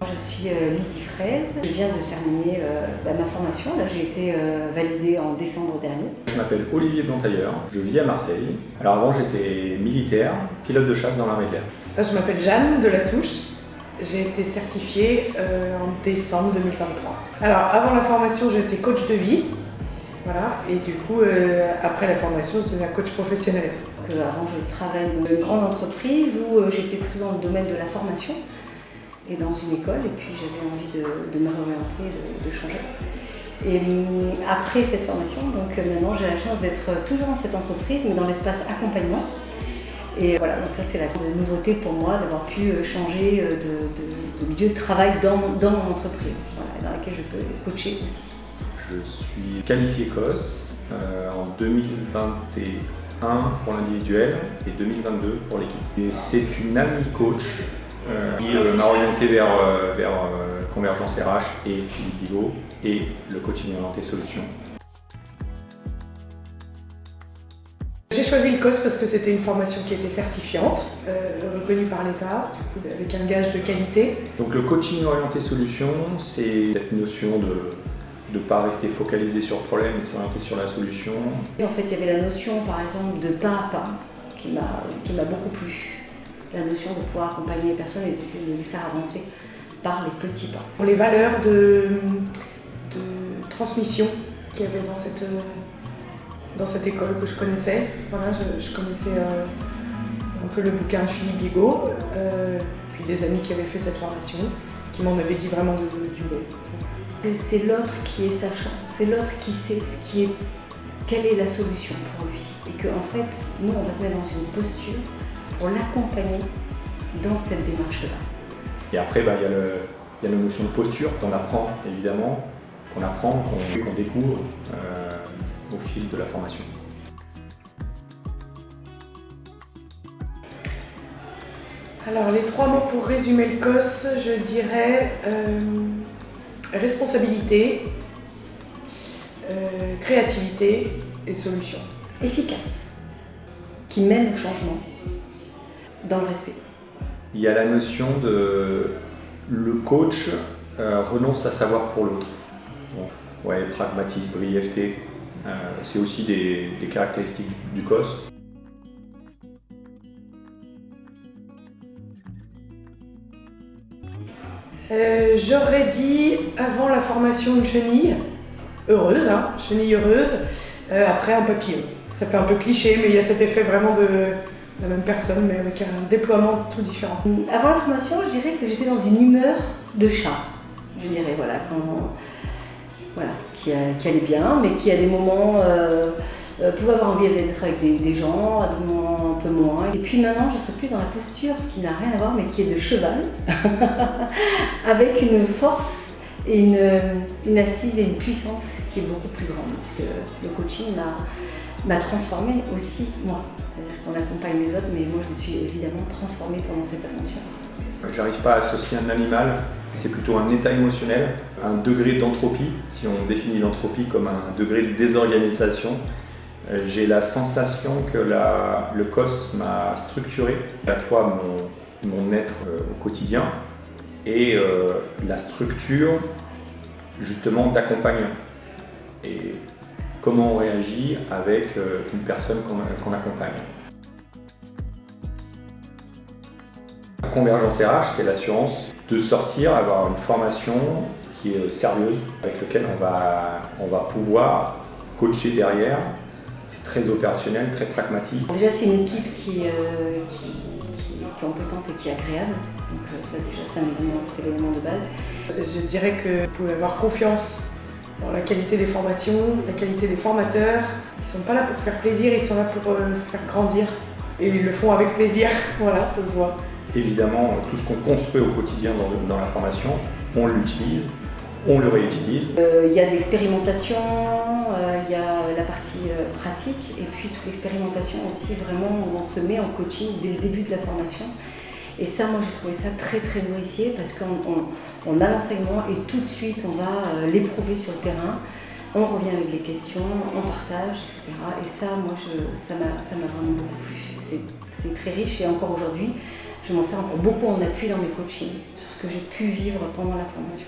Je suis Lydie Fraise, je viens de terminer ma formation, là j'ai été validée en décembre dernier. Je m'appelle Olivier Blantailleur, je vis à Marseille. Alors avant j'étais militaire, pilote de chasse dans l'armée de l'air. Je m'appelle Jeanne Delatouche, j'ai été certifiée en décembre 2023. Alors avant la formation j'étais coach de vie, voilà, et du coup après la formation je deviens coach professionnel. Avant je travaille dans une grande entreprise où j'étais plus dans le domaine de la formation et dans une école, et puis j'avais envie de me réorienter, de changer. Et après cette formation, donc maintenant j'ai la chance d'être toujours dans cette entreprise, mais dans l'espace accompagnement. Et voilà, donc ça c'est la grande nouveauté pour moi d'avoir pu changer de lieu de travail dans mon entreprise, voilà, dans laquelle je peux coacher aussi. Je suis qualifié COS en 2021 pour l'individuel et 2022 pour l'équipe. Et c'est une amie coach qui m'a orienté vers Convergence RH et Philippe Bigot et le coaching orienté solutions. J'ai choisi le COS parce que c'était une formation qui était certifiante, reconnue par l'État, du coup, avec un gage de qualité. Donc le coaching orienté solutions, c'est cette notion de ne pas rester focalisé sur le problème, mais de s'orienter sur la solution. Et en fait, il y avait la notion, par exemple, de pas à pas, qui m'a beaucoup plu. La notion de pouvoir accompagner les personnes et d'essayer de les faire avancer par les petits pas. Pour les valeurs de transmission qu'il y avait dans cette école que je connaissais. Voilà, je connaissais un peu le bouquin de Philippe Bigot, puis des amis qui avaient fait cette formation, qui m'en avaient dit vraiment du bon. C'est l'autre qui est sachant, c'est l'autre qui sait quelle est la solution pour lui. Et qu'en fait, nous, on va se mettre dans une posture pour l'accompagner dans cette démarche-là. Et après, il y a la notion de posture qu'on apprend, évidemment, qu'on découvre au fil de la formation. Alors, les 3 mots pour résumer le COS, je dirais responsabilité, créativité et solution. Efficace, qui mène au changement, dans le respect. Il y a la notion de le coach renonce à savoir pour l'autre. Bon, ouais, pragmatisme, brièveté, c'est aussi des caractéristiques du COS. J'aurais dit avant la formation une chenille heureuse, chenille heureuse, après un papillon. Ça fait un peu cliché, mais il y a cet effet vraiment de la même personne, mais avec un déploiement tout différent. Avant la formation, je dirais que j'étais dans une humeur de chat. Je dirais, qui allait bien, mais qui à des moments pouvait avoir envie d'être avec des gens, à des moments un peu moins. Et puis maintenant, je serais plus dans la posture qui n'a rien à voir, mais qui est de cheval, avec une force et une assise et une puissance qui est beaucoup plus grande, puisque le coaching m'a transformée aussi, moi. C'est-à-dire qu'on accompagne les autres, mais moi je me suis évidemment transformée pendant cette aventure. J'arrive pas à associer un animal, c'est plutôt un état émotionnel, un degré d'entropie, si on définit l'entropie comme un degré de désorganisation. J'ai la sensation que le COS m'a structuré, à la fois mon être au quotidien et la structure justement d'accompagnement. Et comment on réagit avec une personne qu'on accompagne. La Convergence RH, c'est l'assurance de sortir, avoir une formation qui est sérieuse, avec laquelle on va pouvoir coacher derrière. C'est très opérationnel, très pragmatique. Déjà, c'est une équipe qui est compétente et qui est agréable. Donc ça, déjà, c'est l'élément de base. Je dirais que vous pouvez avoir confiance dans la qualité des formations, la qualité des formateurs. Ils ne sont pas là pour faire plaisir, ils sont là pour faire grandir. Et ils le font avec plaisir, voilà, ça se voit. Évidemment, tout ce qu'on construit au quotidien dans la formation, on l'utilise, on le réutilise. Il y a de l'expérimentation, il y a la partie pratique et puis toute l'expérimentation aussi vraiment où on se met en coaching dès le début de la formation. Et ça, moi j'ai trouvé ça très très nourricier parce qu'on a l'enseignement et tout de suite on va l'éprouver sur le terrain. On revient avec les questions, on partage, etc. Et ça, moi, ça m'a vraiment beaucoup plu. C'est très riche et encore aujourd'hui, je m'en sers encore beaucoup en appui dans mes coachings, sur ce que j'ai pu vivre pendant la formation.